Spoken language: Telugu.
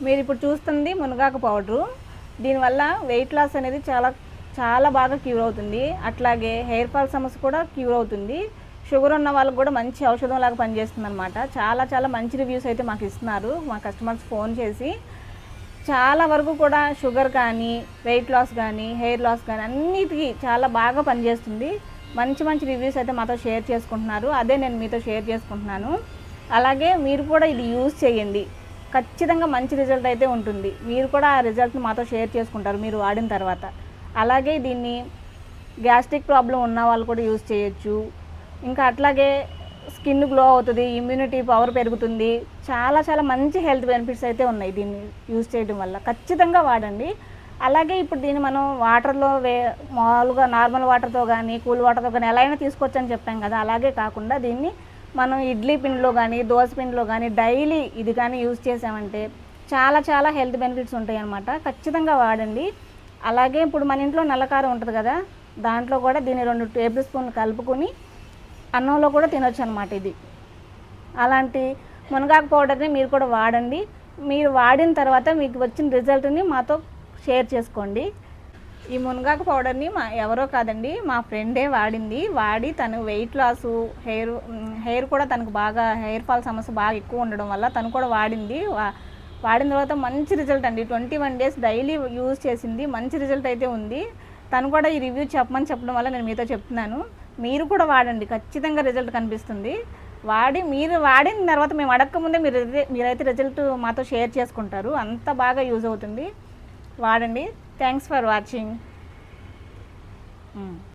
మీరు ఇప్పుడు చూస్తుంది మునగాకు పౌడరు. దీనివల్ల వెయిట్ లాస్ అనేది చాలా చాలా బాగా క్యూర్ అవుతుంది. అట్లాగే హెయిర్ ఫాల్ సమస్య కూడా క్యూర్ అవుతుంది. షుగర్ ఉన్న వాళ్ళకి కూడా మంచి ఔషధం లాగా పనిచేస్తుంది అనమాట. చాలా చాలా మంచి రివ్యూస్ అయితే మాకు ఇస్తున్నారు మా కస్టమర్స్ ఫోన్ చేసి. చాలా వరకు కూడా షుగర్ కానీ, వెయిట్ లాస్ కానీ, హెయిర్ లాస్ కానీ అన్నిటికీ చాలా బాగా పనిచేస్తుంది. మంచి మంచి రివ్యూస్ అయితే మాతో షేర్ చేసుకుంటున్నారు. అదే నేను మీతో షేర్ చేసుకుంటున్నాను. అలాగే మీరు కూడా ఇది యూజ్ చేయండి, ఖచ్చితంగా మంచి రిజల్ట్ అయితే ఉంటుంది. మీరు కూడా ఆ రిజల్ట్ని మాతో షేర్ చేసుకుంటారు మీరు వాడిన తర్వాత. అలాగే దీన్ని గ్యాస్ట్రిక్ ప్రాబ్లం ఉన్న వాళ్ళు కూడా యూజ్ చేయొచ్చు. ఇంకా అట్లాగే స్కిన్ గ్లో అవుతుంది, ఇమ్యూనిటీ పవర్ పెరుగుతుంది. చాలా చాలా మంచి హెల్త్ బెనిఫిట్స్ అయితే ఉన్నాయి దీన్ని యూజ్ చేయడం వల్ల. ఖచ్చితంగా వాడండి. అలాగే ఇప్పుడు దీన్ని మనం వాటర్లో మామూలుగా నార్మల్ వాటర్తో కానీ, కూల్ వాటర్తో కానీ ఎలా అయినా తీసుకోవచ్చని చెప్పాం కదా. అలాగే కాకుండా దీన్ని మనం ఇడ్లీ పిండిలో కానీ, దోశ పిండిలో కానీ డైలీ ఇది కానీ యూజ్ చేసామంటే చాలా చాలా హెల్త్ బెనిఫిట్స్ ఉంటాయి అన్నమాట. ఖచ్చితంగా వాడండి. అలాగే ఇప్పుడు మన ఇంట్లో నల్లకారం ఉంటుంది కదా, దాంట్లో కూడా దీన్ని 2 టేబుల్ స్పూన్లు కలుపుకొని అన్నంలో కూడా తినొచ్చు అనమాట. ఇది అలాంటి మునగాకు పౌడర్ని మీరు కూడా వాడండి. మీరు వాడిన తర్వాత మీకు వచ్చిన రిజల్ట్ని మాతో షేర్ చేసుకోండి. ఈ మునగాకు పౌడర్ని ఎవరో కాదండి, మా ఫ్రెండే వాడింది. వాడి తను వెయిట్ లాసు, హెయిర్ కూడా తనకు బాగా హెయిర్ ఫాల్ సమస్య బాగా ఎక్కువ ఉండడం వల్ల తను కూడా వాడింది. వాడిన తర్వాత మంచి రిజల్ట్ అండి. 21 డేస్ డైలీ యూజ్ చేసింది. మంచి రిజల్ట్ అయితే ఉంది. తను కూడా ఈ రివ్యూ చెప్పడం వల్ల నేను మీతో చెప్తున్నాను. మీరు కూడా వాడండి, ఖచ్చితంగా రిజల్ట్ కనిపిస్తుంది. మీరు వాడిన తర్వాత మేము అడగకముందే మీరైతే రిజల్ట్ మాతో షేర్ చేసుకుంటారు. అంత బాగా యూజ్ అవుతుంది. వాడండి. Thanks for watching.